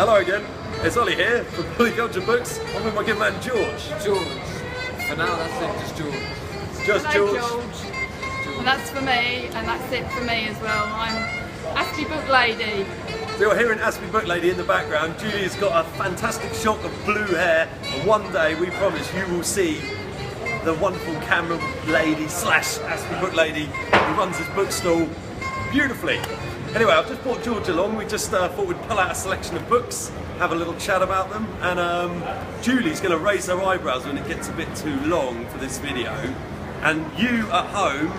Hello again, it's Ollie here from Polyculture Books. I'm with my good man George. George. For now, that's it, just George. It's just Hello, George. And that's for me, and that's it for me as well. I'm ASCII Book Lady. So you're hearing ASCII Book Lady in the background. Julie's got a fantastic shock of blue hair, and one day we promise you will see the wonderful camera lady slash ASCII Book Lady who runs this bookstall beautifully. Anyway, I've just brought George along. We just thought we'd pull out a selection of books, have a little chat about them, and Julie's going to raise her eyebrows when it gets a bit too long for this video. And you at home,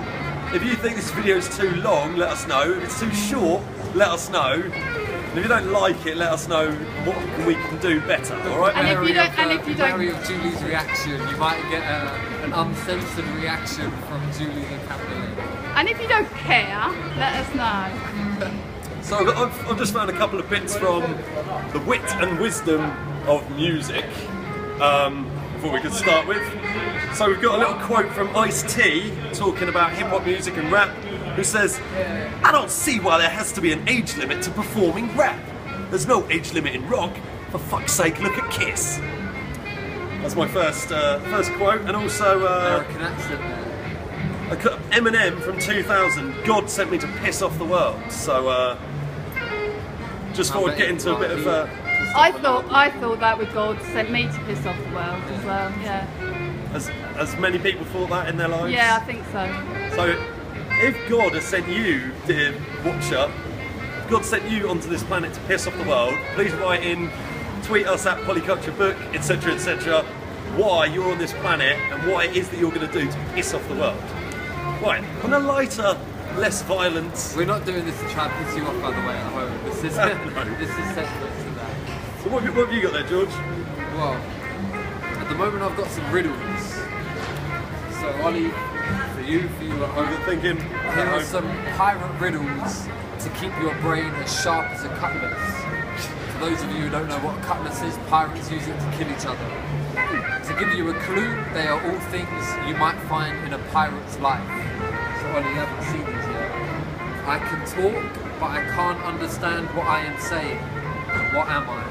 if you think this video is too long, let us know. If it's too short, let us know. And if you don't like it, let us know what we can do better. All right? And if you don't, Wary of Julie's reaction, you might get an uncensored reaction from Julie the Captain. and if you don't care, let us know. So I've just found a couple of bits from the wit and wisdom of music before we could start with. So we've got a little quote from Ice-T talking about hip-hop music and rap, who says, "I don't see why there has to be an age limit to performing rap. There's no age limit in rock. For fuck's sake, look at Kiss." That's my first quote, and also American accent there. Eminem from 2000. God sent me to piss off the world. So just thought I'd get into a bit of. I thought that with God sent me to piss off the world as well. Yeah. As many people thought that in their lives. Yeah, I think so. So, if God has sent you, dear watcher, if God sent you onto this planet to piss off the world, please write in, tweet us at Polyculture Book, etc., etc., why you're on this planet and what it is that you're going to do to piss off the world. Right, on a lighter, less violent. We're not doing this to try and piss you off, by the way, at home. This is separate to that. So what have you got there, George? Well, at the moment I've got some riddles. So Ollie, for you at home, I'm thinking. here are some pirate riddles to keep your brain as sharp as a cutlass. For those of you who don't know what a cutlass is, pirates use it to kill each other. To give you a clue, they are all things you might find in a pirate's life. So Ollie, you haven't seen these yet. I can talk, but I can't understand what I am saying. What am I?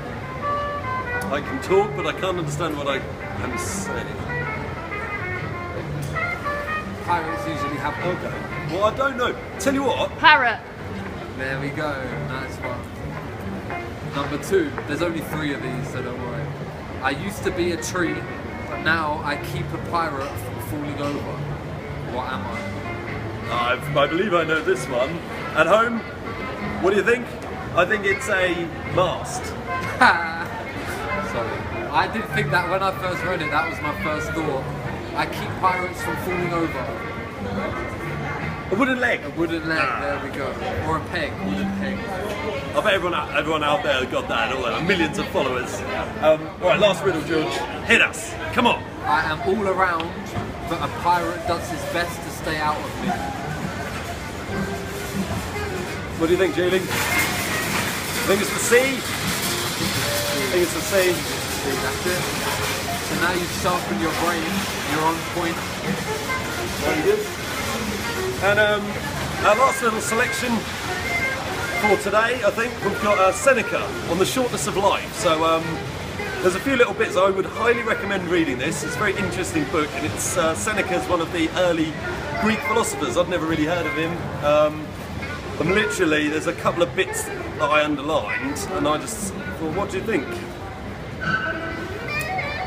I can talk, but I can't understand what I am saying. Pirates usually have them. Okay. Well, I don't know. Tell you what. Parrot. There we go, nice one. Number 2, there's only 3 of these, so don't worry. I used to be a tree, but now I keep a pirate from falling over. What am I? I believe I know this one. At home, what do you think? I think it's a mast. Sorry. I did think that when I first read it, that was my first thought. I keep pirates from falling over. A wooden leg. A wooden leg, there we go. Or a peg, wooden peg. I bet everyone out there got that, all that, millions of followers. Alright, last riddle, George. Hit us. Come on. I am all around, but a pirate does his best to stay out of me. What do you think, Julie? Think it's the sea? I think it's the sea. That's it. So now you've sharpened your brain, you're on point. Very good. And our last little selection for today, I think, we've got Seneca on the shortness of life. So there's a few little bits I would highly recommend reading this. It's a very interesting book, and it's Seneca's one of the early Greek philosophers. I'd never really heard of him. And literally, there's a couple of bits that I underlined, and I just thought, what do you think?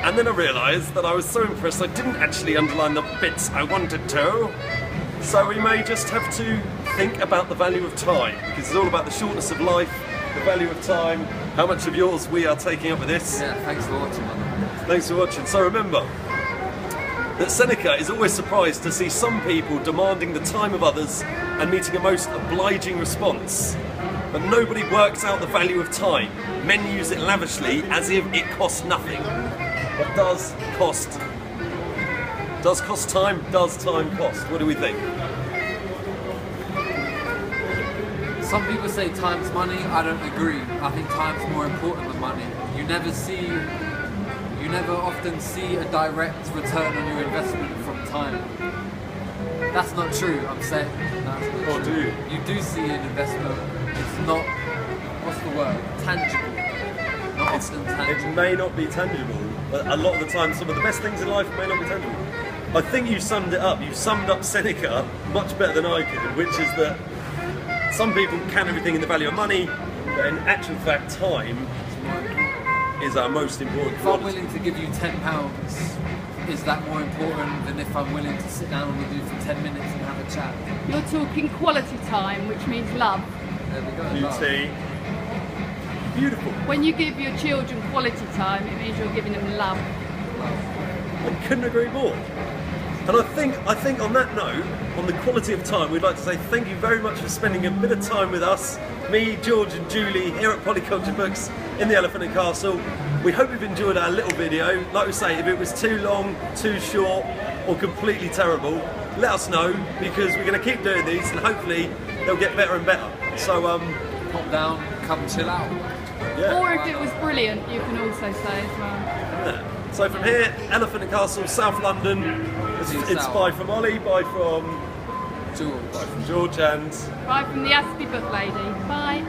And then I realised that I was so impressed I didn't actually underline the bits I wanted to. So we may just have to think about the value of time, because it's all about the shortness of life, the value of time, how much of yours we are taking up with this. Yeah, thanks for watching, man. Thanks for watching. So remember that Seneca is always surprised to see some people demanding the time of others and meeting a most obliging response. But nobody works out the value of time. Men use it lavishly as if it costs nothing. But does cost time? Does time cost? What do we think? Some people say time's money. I don't agree. I think time's more important than money. You never often see a direct return on your investment from time. That's not true, I'm saying. That's not true. Do you? You do see an investment. It's not, what's the word? Tangible. soft and tangible. It may not be tangible, but a lot of the time, some of the best things in life may not be tangible. I think you summed it up. You summed up Seneca much better than I could, which is that some people count everything in the value of money, but in actual fact, time is our most important If I'm commodity. willing to give you £10, is that more important than if I'm willing to sit down with you for 10 minutes and have a chat? You're talking quality time, which means love. There we go. Beauty. Beautiful. When you give your children quality time, it means you're giving them love. I couldn't agree more. And I think on that note, on the quality of time, we'd like to say thank you very much for spending a bit of time with us, me, George and Julie, here at Polyculture Books in the Elephant and Castle. We hope you've enjoyed our little video. Like we say, if it was too long, too short, or completely terrible, let us know, because we're going to keep doing these and hopefully they'll get better and better. So, Pop down, come chill out. yeah. Or if it was brilliant, you can also say as well. Yeah. So from here, Elephant and Castle, South London. It's bye from Ollie, bye from George. George, and Bye from the Aspie Book Lady. Bye.